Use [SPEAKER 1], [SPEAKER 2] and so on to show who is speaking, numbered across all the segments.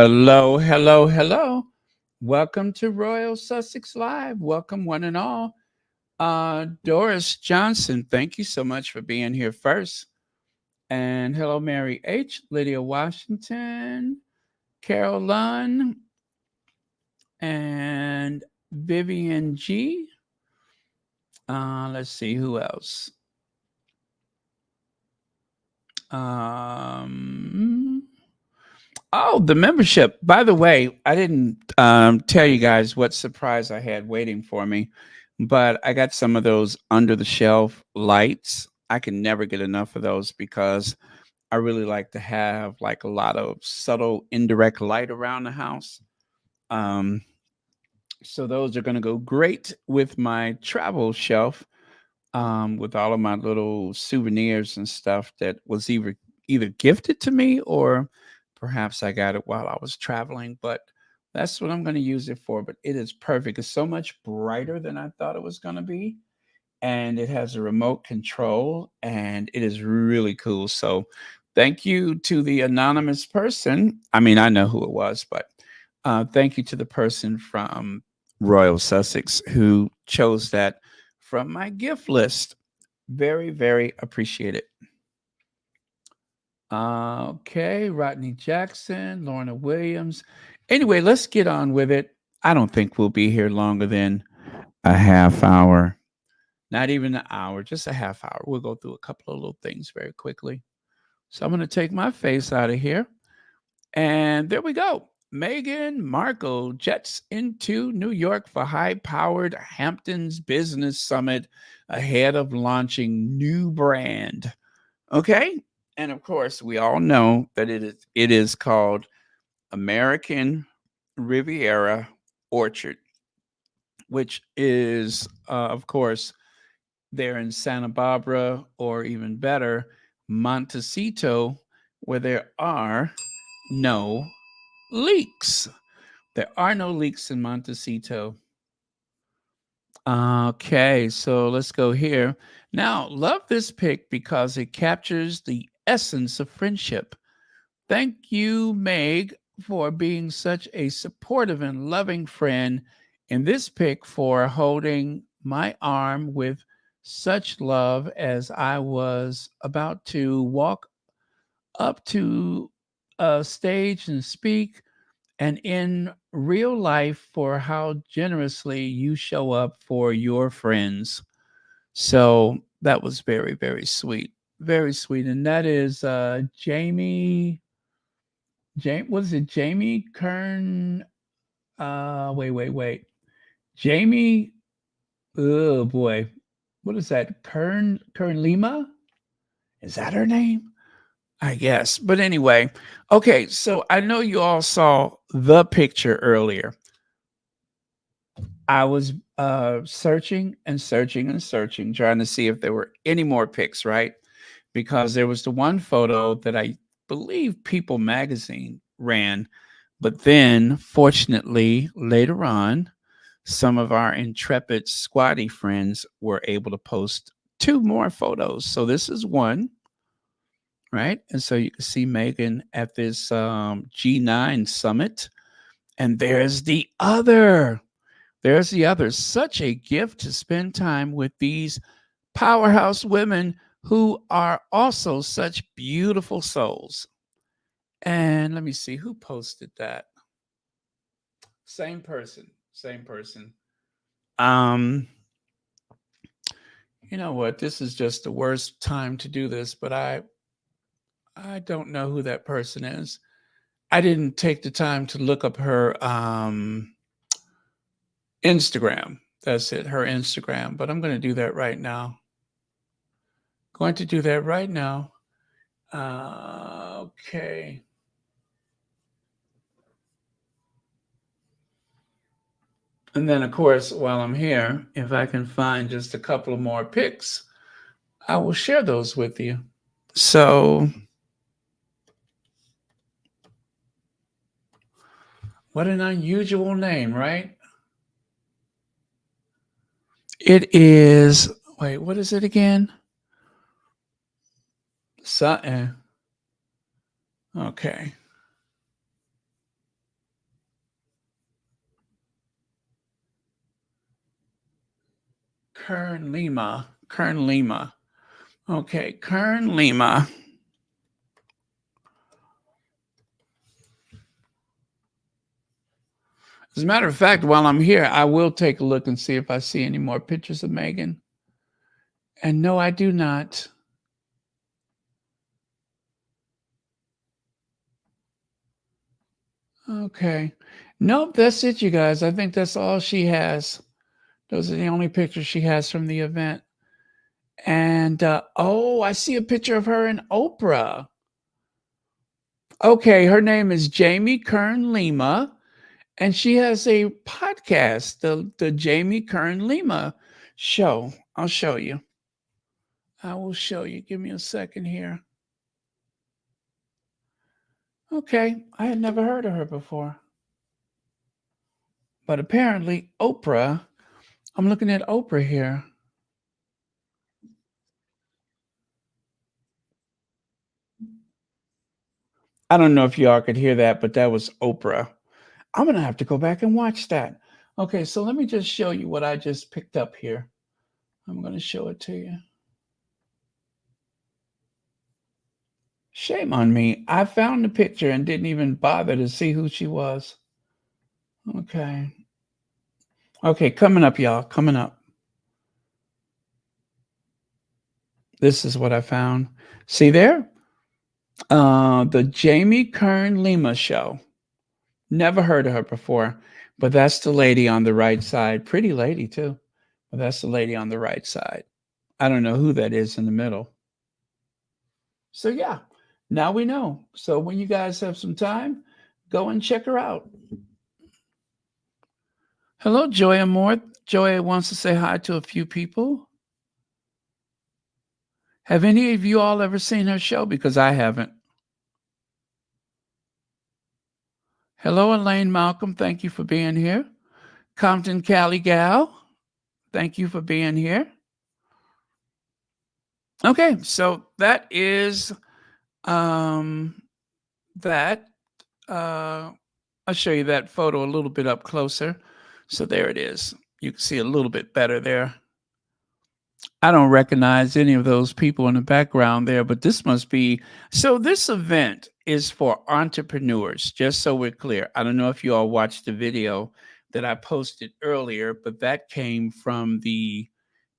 [SPEAKER 1] Hello, hello, hello. Welcome to Royal Sussex Live. Welcome, one and all. Doris Johnson, thank you so much for being here first. And hello, Mary H., Lydia Washington, Carol Lunn, and Vivian G. Let's see who else. Um, Oh, the membership. By the way, I didn't tell you guys what surprise I had waiting for me, but I got some of those under the shelf lights. I can never get enough of those because I really like to have like a lot of subtle indirect light around the house. Um, so those are going to go great with my travel shelf, with all of my little souvenirs and stuff that was either gifted to me or perhaps I got it while I was traveling. But that's what I'm going to use it for. But it is perfect. It's so much brighter than I thought it was going to be, and it has a remote control, and it is really cool. So thank you to the anonymous person. I mean, I know who it was, but thank you to the person from Royal Sussex who chose that from my gift list. Very, very appreciated. Okay, Rodney Jackson, Lorna Williams. Anyway, let's get on with it. I don't think we'll be here longer than a half hour. Not even an hour, just a half hour. We'll go through a couple of little things very quickly. So I'm going to take my face out of here. And there we go. Meghan Markle jets into New York for high-powered Hamptons Business Summit ahead of launching new brand. Okay? And of course, we all know that it is called American Riviera Orchard, which is of course there in Santa Barbara, or even better, Montecito, where there are no leaks. There are no leaks in Montecito. Okay, so let's go here. Now, love this pic because it captures the essence of friendship. Thank you, Meg, for being such a supportive and loving friend in this pic, for holding my arm with such love as I was about to walk up to a stage and speak, and in real life for how generously you show up for your friends. So that was very, very sweet. Very sweet. And that is Jamie. What is it? Jamie Kern. Wait. Jamie. Oh boy. What is that? Kern Lima? Is that her name? I guess. But anyway, okay. So I know you all saw the picture earlier. I was searching and searching and searching, trying to see if there were any more pics, right? Because there was the one photo that I believe People magazine ran, but then fortunately later on, some of our intrepid squatty friends were able to post two more photos. So this is one, right? And so you can see Meghan at this G9 summit, and there's the other. There's the other. Such a gift to spend time with these powerhouse women who are also such beautiful souls. And let me see who posted that. Same person. Same person. Um, you know what? This is just the worst time to do this, but I don't know who that person is. I didn't take the time to look up her Instagram. That's it, her Instagram. But I'm going to do that right now. Going to do that right now. Okay. And then, of course, while I'm here, if I can find just a couple of more pics, I will share those with you. So, what an unusual name, right? It is, wait, what is it again? Sutton. Okay. Kern Lima. Kern Lima. Okay, Kern Lima. As a matter of fact, while I'm here, I will take a look and see if I see any more pictures of Meghan. And no, I do not. Okay. Nope, that's it, you guys. I think that's all she has. Those are the only pictures she has from the event. And oh, I see a picture of her and Oprah. Okay, her name is Jamie Kern Lima, and she has a podcast, the Jamie Kern Lima show. I'll show you. I will show you. Give me a second here. Okay, I had never heard of her before. But apparently, Oprah, I'm looking at Oprah here. I don't know if y'all could hear that, but that was Oprah. I'm going to have to go back and watch that. Okay, so let me just show you what I just picked up here. I'm going to show it to you. Shame on me. I found the picture and didn't even bother to see who she was. Okay. Okay, coming up, y'all. Coming up. This is what I found. See there? The Jamie Kern Lima show. Never heard of her before, but that's the lady on the right side. Pretty lady, too. But that's the lady on the right side. I don't know who that is in the middle. So, yeah, now we know. So, when you guys have some time, go and check her out. Hello, Joya Moore. Joya wants to say hi to a few people. Have any of you all ever seen her show? Because I haven't. Hello, Elaine Malcolm. Thank you for being here. Compton Cali Gal. Thank you for being here. Okay, so that is that. I'll show you that photo a little bit up closer. So there it is. You can see a little bit better there. I don't recognize any of those people in the background there, but this must be. So this event is for entrepreneurs, just so we're clear. I don't know if you all watched the video that I posted earlier, but that came from the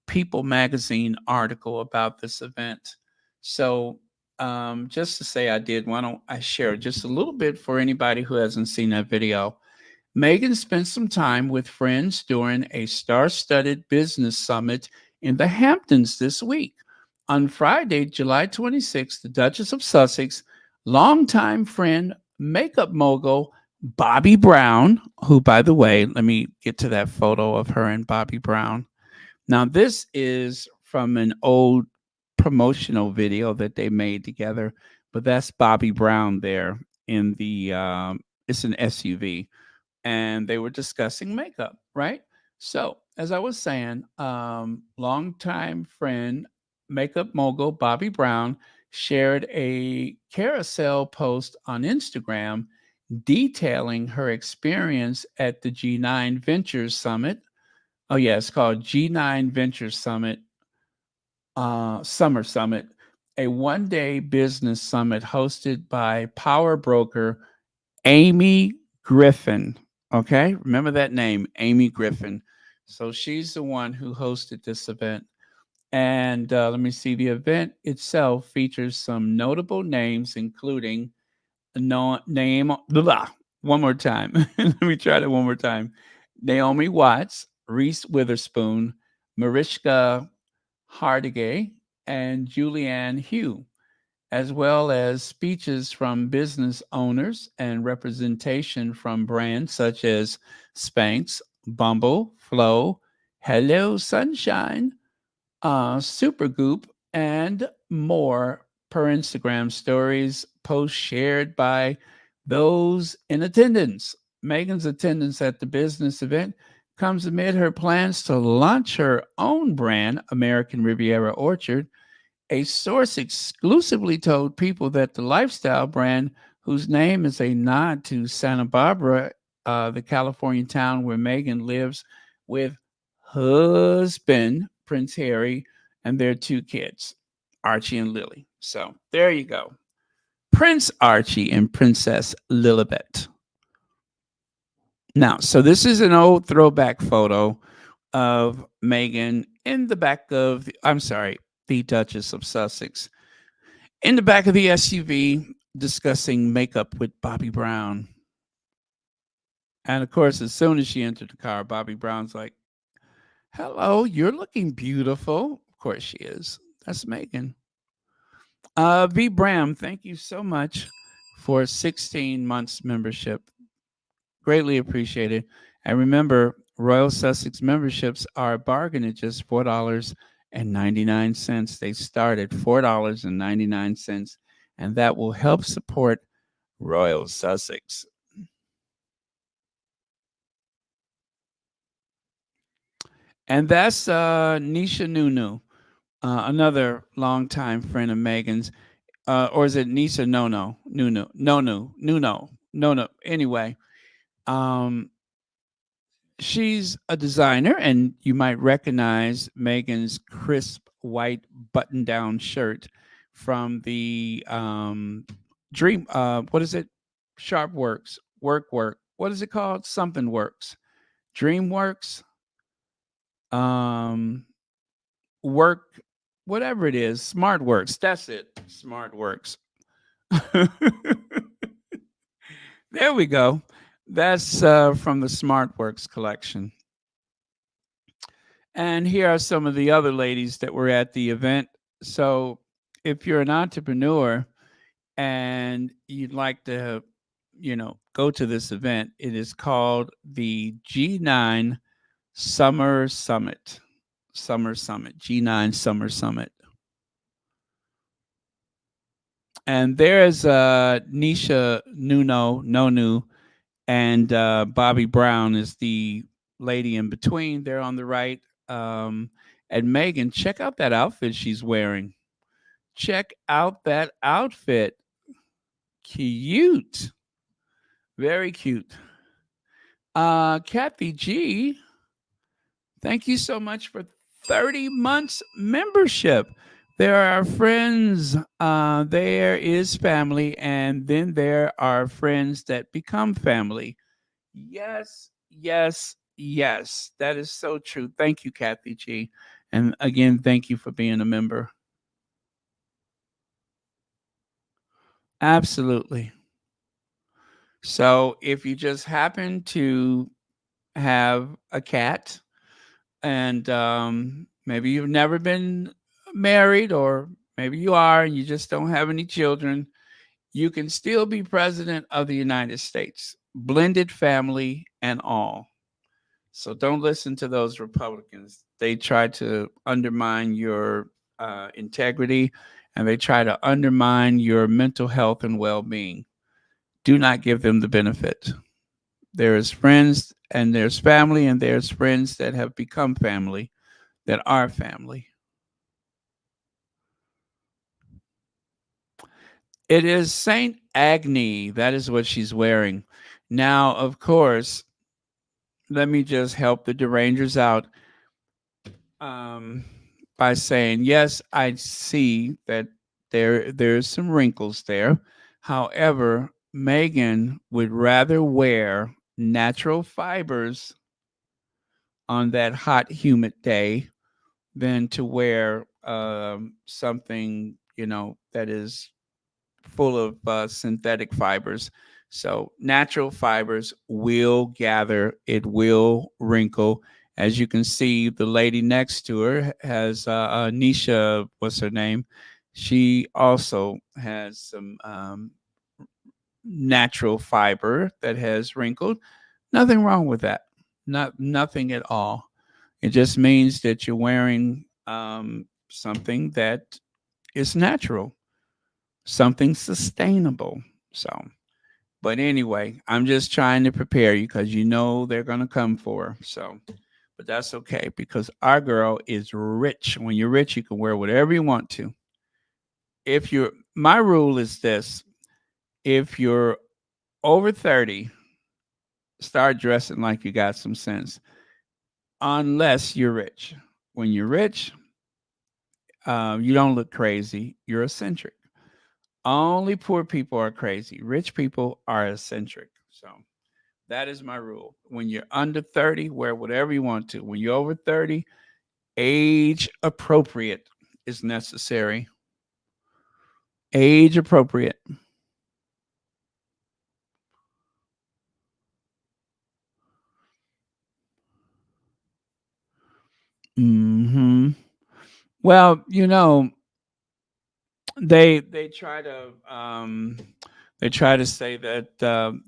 [SPEAKER 1] People magazine article about this event. So just to say I did, why don't I share just a little bit for anybody who hasn't seen that video. Meghan spent some time with friends during a star-studded business summit in the Hamptons this week. On Friday, July 26th, the Duchess of Sussex, longtime friend, makeup mogul Bobby Brown, who, by the way, let me get to that photo of her and Bobby Brown. Now, this is from an old promotional video that they made together, but that's Bobby Brown there in the, it's an SUV, and they were discussing makeup, right? So, as I was saying, longtime friend, makeup mogul Bobby Brown shared a carousel post on Instagram detailing her experience at the G9 Ventures Summit. Oh, yeah, it's called G9 Ventures Summit, Summer Summit, a one-day business summit hosted by power broker Amy Griffin. Okay, remember that name, Amy Griffin. So she's the one who hosted this event. And let me see, the event itself features some notable names, including no name. Blah, one more time. Let me try that one more time. Naomi Watts, Reese Witherspoon, Mariska Hargitay, and Julianne Hough, as well as speeches from business owners and representation from brands such as Spanx, Bumble, Flow, Hello Sunshine, Supergoop, and more per Instagram stories posts shared by those in attendance. Meghan's attendance at the business event comes amid her plans to launch her own brand, American Riviera Orchard. A source exclusively told People that the lifestyle brand, whose name is a nod to Santa Barbara, the California town where Meghan lives with husband Prince Harry, and their two kids, Archie and Lily. So there you go. Prince Archie and Princess Lilibet. Now, so this is an old throwback photo of Meghan in the back of, I'm sorry, the Duchess of Sussex, in the back of the SUV discussing makeup with Bobby Brown. And of course, as soon as she entered the car, Bobby Brown's like, "Hello, you're looking beautiful." Of course she is. That's Meghan. V. Bram, thank you so much for 16 months membership. Greatly appreciated. And remember, Royal Sussex memberships are a bargain at just $4.99. They start at $4.99, and that will help support Royal Sussex. And that's Nisha Nunu, another longtime friend of Megan's. Or is it Nisa Nono? Nunu. Nonu. Nuno. No, no. Anyway, um, she's a designer, and you might recognize Megan's crisp white button down shirt from the Dream. What is it? Sharp Works. Work. What is it called? Something Works. DreamWorks. Um, Work. Whatever it is. Smart Works. That's it. Smart Works. There we go. That's from the SmartWorks collection. And here are some of the other ladies that were at the event. So, if you're an entrepreneur and you'd like to, go to this event, it is called the G9 Summer Summit. Summer Summit, G9 Summer Summit. And there's Nisha Nonu, and Bobby Brown is the lady in between. They're on the right. And Meghan, check out that outfit she's wearing. Check out that outfit. Cute. Very cute. Kathy G, thank you so much for 30 months membership. There are friends, there is family, and then there are friends that become family. Yes, yes, yes. That is so true. Thank you, Kathy G. And again, thank you for being a member. Absolutely. So if you just happen to have a cat and maybe you've never been married, or maybe you are and you just don't have any children, you can still be president of the United States, blended family and all. So don't listen to those Republicans. They try to undermine your integrity, and they try to undermine your mental health and well being. Do not give them the benefit. There is friends and there's family, and there's friends that have become family, that are family. It is Saint Agnes. That is what she's wearing. Now, of course, let me just help the derangers out, um, by saying, yes, I see that there's some wrinkles there. However, Megan would rather wear natural fibers on that hot, humid day than to wear something, that is full of synthetic fibers. So natural fibers will gather, it will wrinkle. As you can see, the lady next to her has Nisha, what's her name? She also has some natural fiber that has wrinkled. Nothing wrong with that. Nothing at all. It just means that you're wearing something that is natural, something sustainable. So, but anyway, I'm just trying to prepare you because they're going to come for her. So, but that's okay because our girl is rich. When you're rich, you can wear whatever you want to. My rule is this: if you're over 30, start dressing like you got some sense, unless you're rich. When you're rich, you don't look crazy. You're eccentric. Only poor people are crazy. Rich people are eccentric. So that is my rule. When you're under 30, wear whatever you want to. When you're over 30, age appropriate is necessary. Age appropriate. Hmm. Well, they try to say that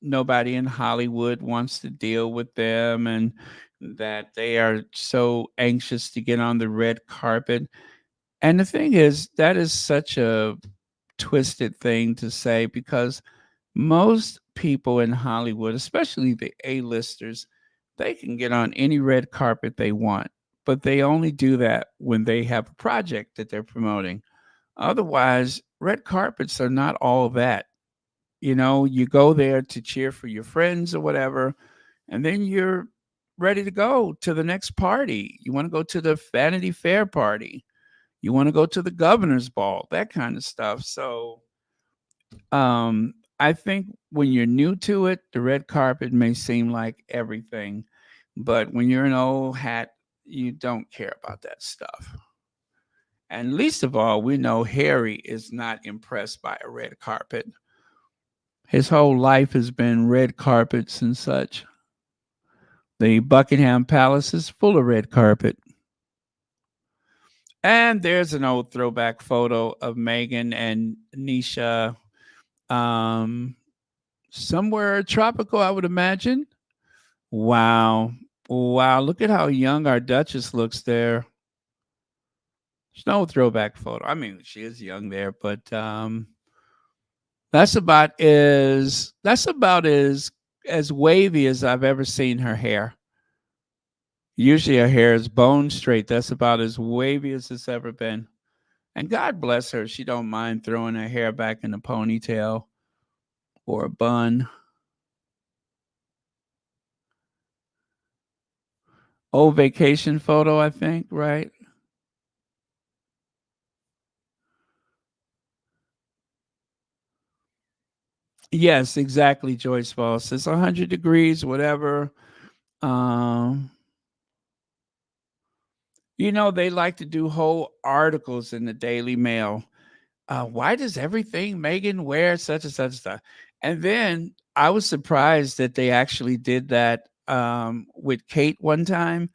[SPEAKER 1] nobody in Hollywood wants to deal with them, and that they are so anxious to get on the red carpet. And the thing is, that is such a twisted thing to say, because most people in Hollywood, especially the A-listers, they can get on any red carpet they want, but they only do that when they have a project that they're promoting. Otherwise, red carpets are not all that. You go there to cheer for your friends or whatever, and then you're ready to go to the next party. You want to go to the Vanity Fair party. You want to go to the governor's ball, that kind of stuff. So, I think when you're new to it, the red carpet may seem like everything, but when you're an old hat, you don't care about that stuff. And least of all, we know Harry is not impressed by a red carpet. His whole life has been red carpets and such. The Buckingham Palace is full of red carpet. And there's an old throwback photo of Meghan and Nisha, um, somewhere tropical, I would imagine. Wow. Wow. Look at how young our Duchess looks there. There's no throwback photo. I mean, she is young there, but that's about as wavy as I've ever seen her hair. Usually her hair is bone straight. That's about as wavy as it's ever been. And God bless her. She don't mind throwing her hair back in a ponytail or a bun. Old vacation photo, I think, right? Yes, exactly, Joyce Falls. It's 100 degrees, whatever. Um, they like to do whole articles in the Daily Mail. Why does everything Megan wear such and such stuff? And then I was surprised that they actually did that with Kate one time.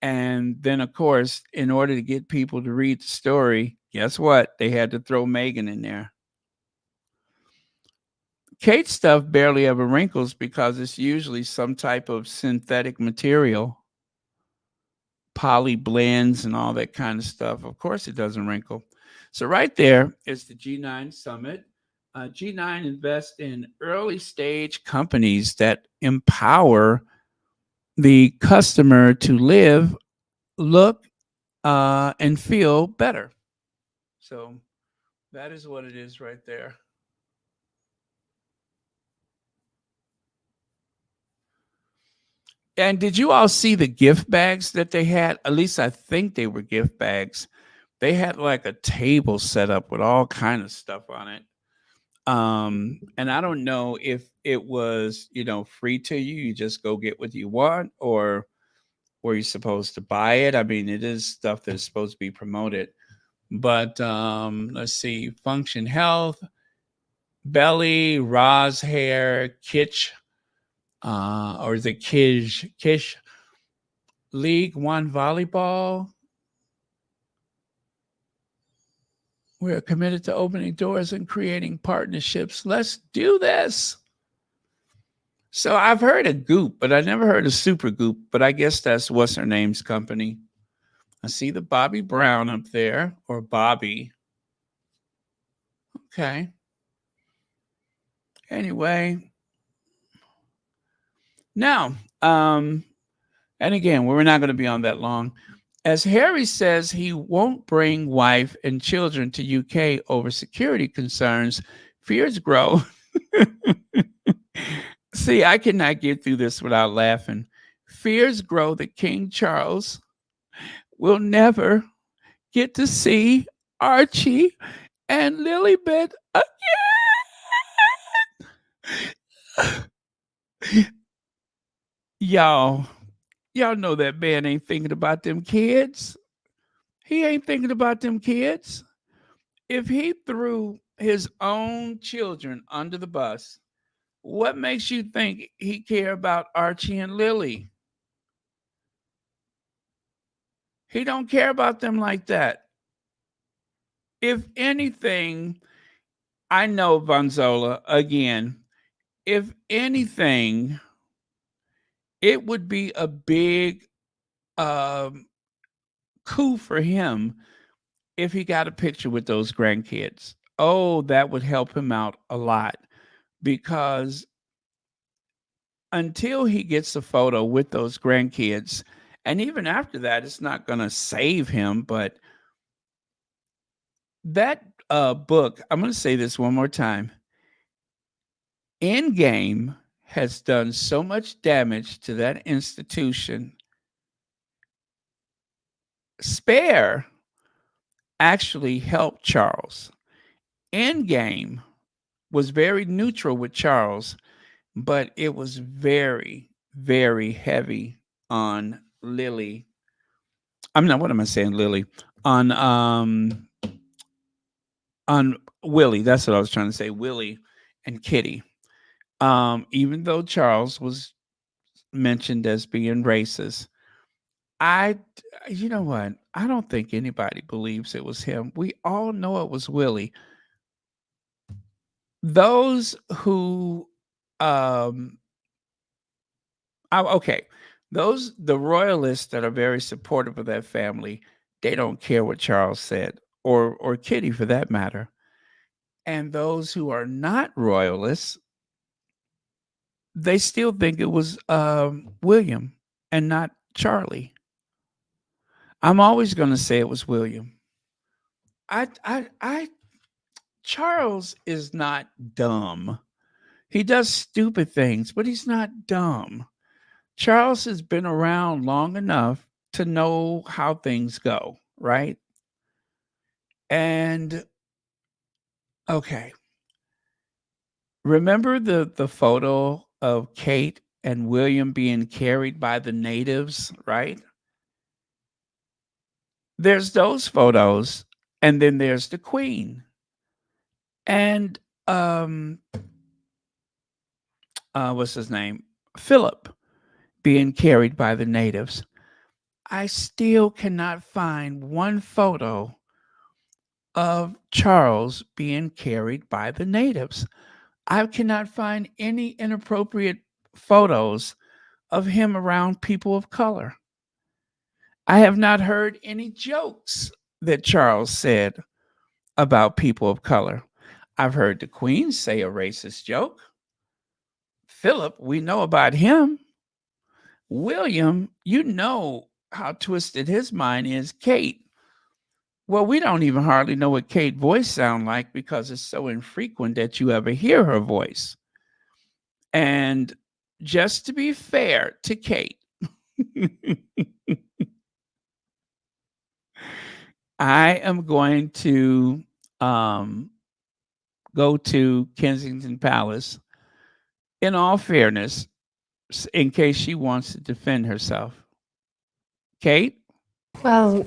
[SPEAKER 1] And then, of course, in order to get people to read the story, guess what? They had to throw Megan in there. Kate's stuff barely ever wrinkles because it's usually some type of synthetic material, poly blends, and all that kind of stuff. Of course, it doesn't wrinkle. So, right there is the G9 Summit. G9 invests in early stage companies that empower the customer to live, look, and feel better. So, that is what it is right there. And did you all see the gift bags that they had? At least I think they were gift bags. They had like a table set up with all kind of stuff on it. And I don't know if it was, free to you. You just go get what you want, or were you supposed to buy it? I mean, it is stuff that's supposed to be promoted. But let's see, Function Health, Belly, Roz Hair, Kitsch, or is it Kish League One Volleyball. We're committed to opening doors and creating partnerships. Let's do this. So I've heard of Goop, but I never heard of Super Goop. But I guess that's what's her name's company. I see the Bobby Brown up there, or Bobby. Okay. Anyway, now, and again, we're not going to be on that long. As Harry says, he won't bring wife and children to UK over security concerns. Fears grow. See, I cannot get through this without laughing. Fears grow that King Charles will never get to see Archie and Lilibet again. y'all, y'all know that man ain't thinking about them kids. He ain't thinking about them kids. If he threw his own children under the bus, what makes you think he care about Archie and Lily? He don't care about them like that. If anything, I know Vanzola again. If anything, it would be a big um, coup for him if he got a picture with those grandkids. Oh, that would help him out a lot because until he gets a photo with those grandkids, and even after that, it's not going to save him. But that book, I'm going to say this one more time. Endgame has done so much damage to that institution. Spare actually helped Charles. Endgame was very neutral with Charles, but it was very, very heavy on Lily. I'm not. What am I saying, Lily? On on Willie. That's what I was trying to say. Willie and Kitty. Even though Charles was mentioned as being racist, I, you know what? I don't think anybody believes it was him. We all know it was Willie. Those who, um, okay, those the royalists that are very supportive of that family, they don't care what Charles said or Kitty for that matter. And those who are not royalists, they still think it was William and not Charlie. I'm always going to say it was William. I Charles is not dumb. He does stupid things, but he's not dumb. Charles has been around long enough to know how things go, right? And okay, remember the photo of Kate and William being carried by the natives, right? There's those photos, and then there's the Queen. And what's his name? Philip being carried by the natives. I still cannot find one photo of Charles being carried by the natives. I cannot find any inappropriate photos of him around people of color. I have not heard any jokes that Charles said about people of color. I've heard the Queen say a racist joke. Philip, we know about him. William, you know how twisted his mind is. Kate, well, we don't even hardly know what Kate's voice sound like because it's so infrequent that you ever hear her voice. And just to be fair to Kate, I am going to um, go to Kensington Palace in all fairness, in case she wants to defend herself. Kate?
[SPEAKER 2] Well,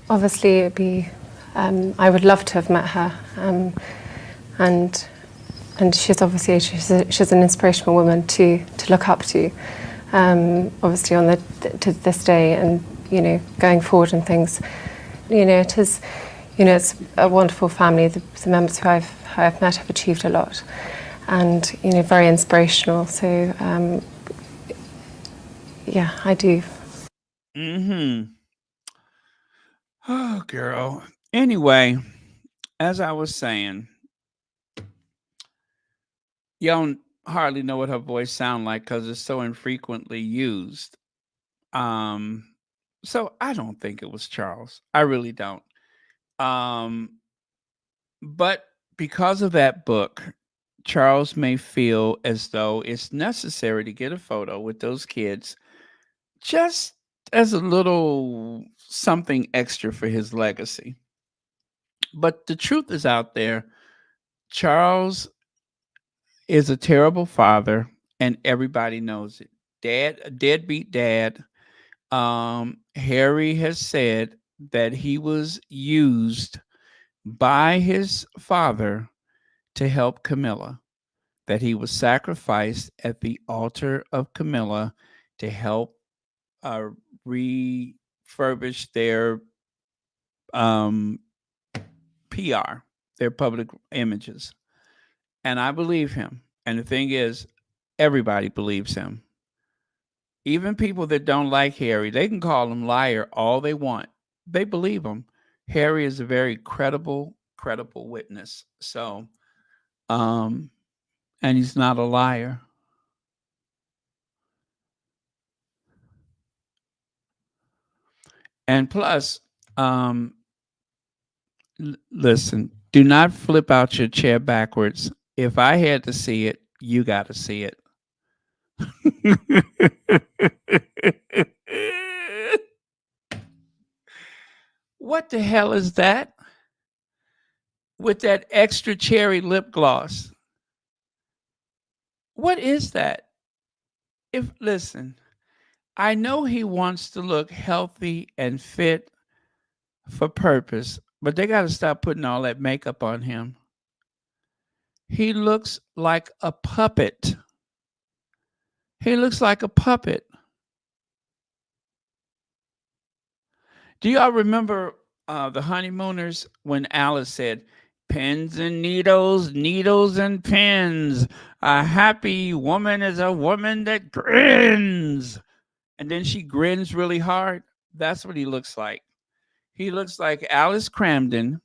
[SPEAKER 2] obviously, it'd be. I would love to have met her, and she's obviously she's an inspirational woman to look up to. Obviously, on to this day, and going forward and things. It is. It's a wonderful family. The members who I've met have achieved a lot, and very inspirational. So, yeah, I do.
[SPEAKER 1] Mm-hmm. Oh, girl. Anyway, as I was saying, you don't hardly know what her voice sound like because it's so infrequently used. Um, so I don't think it was Charles. I really don't. Um, but because of that book, Charles may feel as though it's necessary to get a photo with those kids just as a little something extra for his legacy. But the truth is out there. Charles is a terrible father, and everybody knows it. Dad, a deadbeat dad. Harry has said that he was used by his father to help Camilla, that he was sacrificed at the altar of Camilla to help uh, refurbish their um, PR, their public images. And I believe him. And the thing is, everybody believes him. Even people that don't like Harry, they can call him liar all they want. They believe him. Harry is a very credible witness. So, um, and he's not a liar. And plus, um, listen, do not flip out your chair backwards. If I had to see it, you got to see it. What the hell is that with that extra cherry lip gloss? What is that? If listen, I know he wants to look healthy and fit for purpose, but they got to stop putting all that makeup on him. He looks like a puppet. He looks like a puppet. Do y'all remember the honeymooners when Alice said, "Pins and needles, needles and pins. A happy woman is a woman that grins." And then she grins really hard. That's what he looks like. He looks like Alice Cramden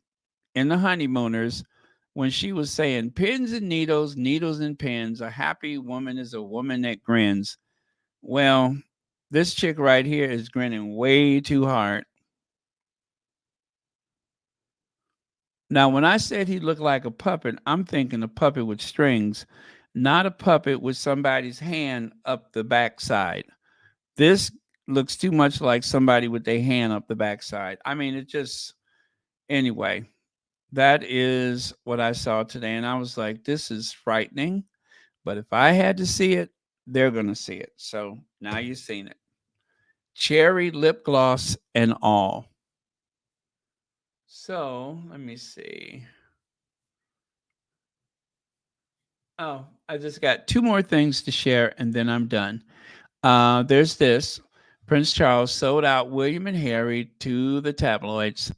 [SPEAKER 1] in the honeymooners when she was saying, "Pins and needles, needles and pins. A happy woman is a woman that grins." Well, this chick right here is grinning way too hard. Now, when I said he looked like a puppet, I'm thinking a puppet with strings, not a puppet with somebody's hand up the backside. This looks too much like somebody with their hand up the backside. I mean, it just, anyway, that is what I saw today. And I was like, this is frightening. But if I had to see it, they're going to see it. So now you've seen it. Cherry lip gloss and all. So let me see. Oh, I just got two more things to share and then I'm done. There's this. Prince Charles sold out William and Harry to the tabloids.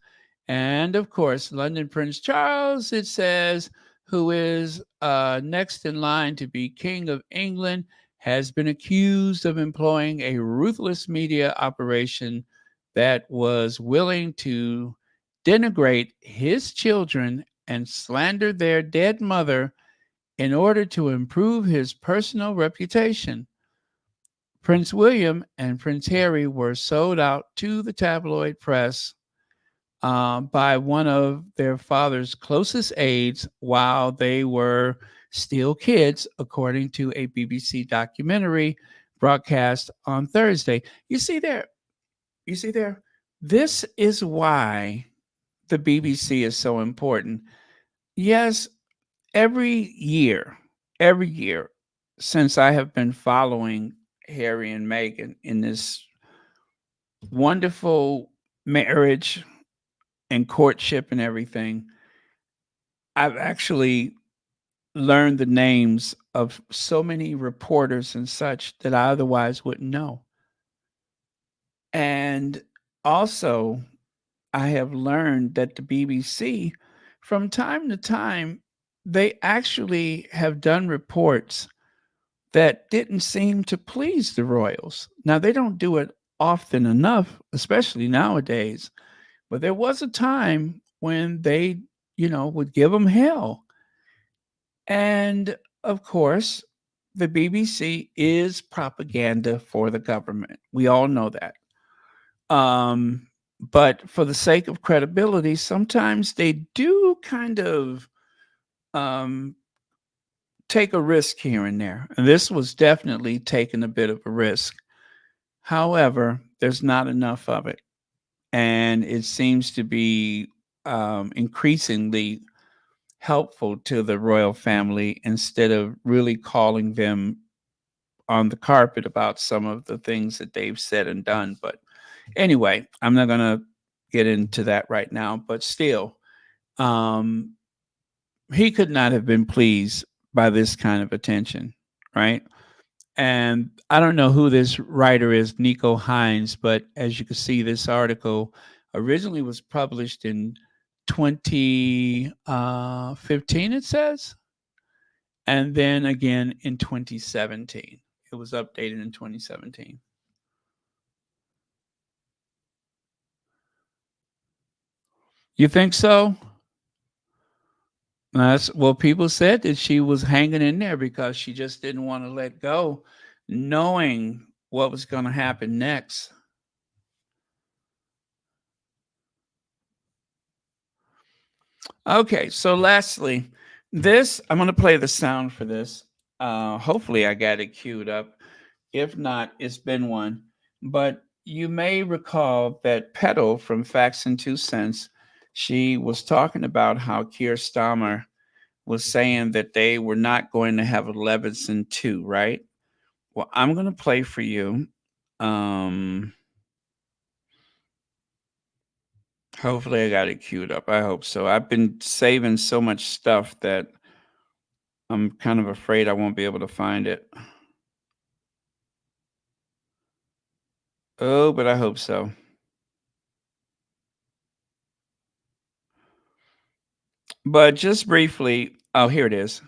[SPEAKER 1] And of course, London Prince Charles, it says, who is next in line to be King of England, has been accused of employing a ruthless media operation that was willing to denigrate his children and slander their dead mother in order to improve his personal reputation. Prince William and Prince Harry were sold out to the tabloid press by one of their father's closest aides while they were still kids, according to a BBC documentary broadcast on Thursday. You see there, you see there, this is why the BBC is so important. Yes, every year since I have been following Harry and Meghan in this wonderful marriage and courtship and everything, I've actually learned the names of so many reporters and such that I otherwise wouldn't know. And also, I have learned that the BBC, from time to time, they actually have done reports that didn't seem to please the royals. Now, they don't do it often enough, especially nowadays, but there was a time when they, would give them hell. And of course, the BBC is propaganda for the government. We all know that. Um, but for the sake of credibility, sometimes they do kind of um, take a risk here and there. And this was definitely taking a bit of a risk. However, there's not enough of it. And it seems to be increasingly helpful to the royal family instead of really calling them on the carpet about some of the things that they've said and done. But anyway, I'm not going to get into that right now, but still, um, he could not have been pleased by this kind of attention, right? And I don't know who this writer is, Nico Hines, but as you can see, this article originally was published in 2015, it says, and then again in 2017. It was updated in 2017. You think so? That's well, people said that she was hanging in there because she just didn't want to let go, knowing what was going to happen next. Okay, so lastly, this I'm going to play the sound for this. Hopefully, I got it queued up. If not, it's been one. But you may recall that Petal from Facts and Two Cents, she was talking about how Keir Starmer was saying that they were not going to have a Levinson 2, right? Well, I'm going to play for you. Um, Hopefully, I got it queued up. I hope so. I've been saving so much stuff that I'm kind of afraid I won't be able to find it. Oh, but I hope so. But just briefly, oh, here it is.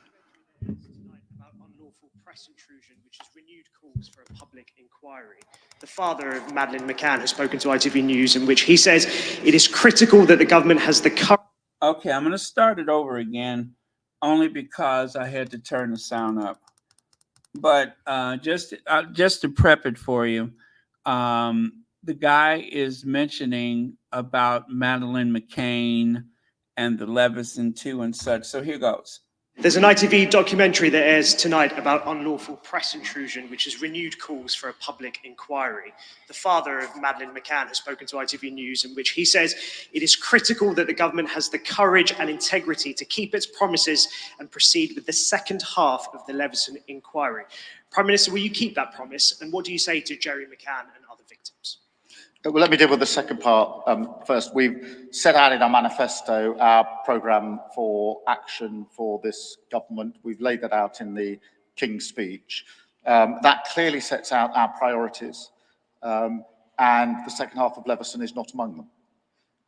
[SPEAKER 3] About unlawful press intrusion, which has renewed calls for a public inquiry. The father of Madeleine McCann has spoken to ITV News, in which he says it is critical that the government has the courage.
[SPEAKER 1] Okay, I'm going to start it over again, only because I had to turn the sound up. But just to prep it for you, the guy is mentioning about Madeleine McCain and the Levinson 2 and such. So here goes.
[SPEAKER 3] There's an ITV documentary that airs tonight about unlawful press intrusion, which has renewed calls for a public inquiry. The father of Madeleine McCann has spoken to ITV News, in which he says it is critical that the government has the courage and integrity to keep its promises and proceed with the second half of the Levinson inquiry. Prime Minister, will you keep that promise? And what do you say to Jerry McCann and other victims?
[SPEAKER 4] Well, let me deal with the second part first. We've set out in our manifesto our programme for action for this government. We've laid that out in the King's speech. That clearly sets out our priorities, and the second half of Leveson is not among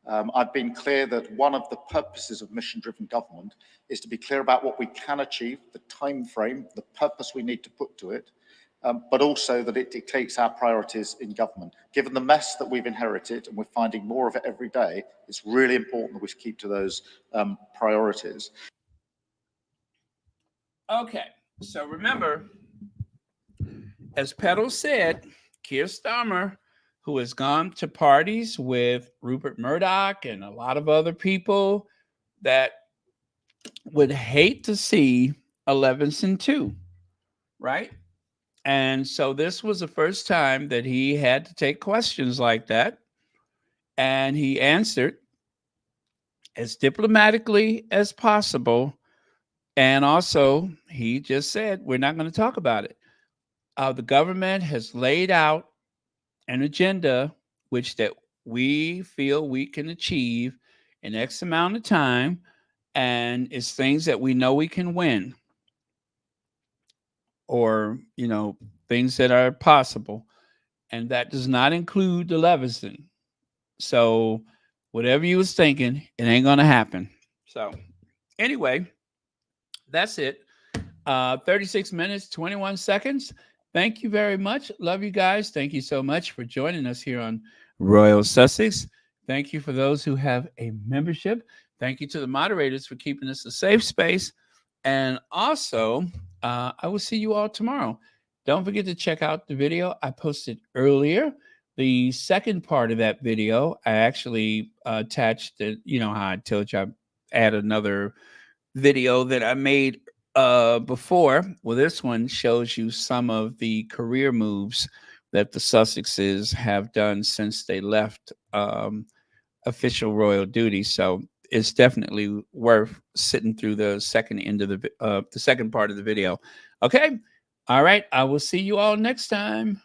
[SPEAKER 4] them. I've been clear that one of the purposes of mission-driven government is to be clear about what we can achieve, the time frame, the purpose we need to put to it, but also that it dictates our priorities in government. Given the mess that we've inherited, and we're finding more of it every day, it's really important that we keep to those priorities.
[SPEAKER 1] Okay, so remember, as Petal said, Keir Starmer, who has gone to parties with Rupert Murdoch and a lot of other people that would hate to see a Levinson 2, right? And so this was the first time that he had to take questions like that. And he answered as diplomatically as possible. And also, he just said, we're not going to talk about it. The government has laid out an agenda which that we feel we can achieve in X amount of time. And it's things that we know we can win, or, things that are possible. And that does not include the Levinson. So whatever you was thinking, it ain't gonna happen. So anyway, that's it. 36 minutes, 21 seconds. Thank you very much. Love you guys. Thank you so much for joining us here on Royal Sussex. Thank you for those who have a membership. Thank you to the moderators for keeping this a safe space. And also, I will see you all tomorrow. Don't forget to check out the video I posted earlier. The second part of that video, I actually attached it. You know how I told you I add another video that I made before. Well, this one shows you some of the career moves that the Sussexes have done since they left official royal duty. So it's definitely worth sitting through the second end of the second part of the video. Okay. All right. I will see you all next time.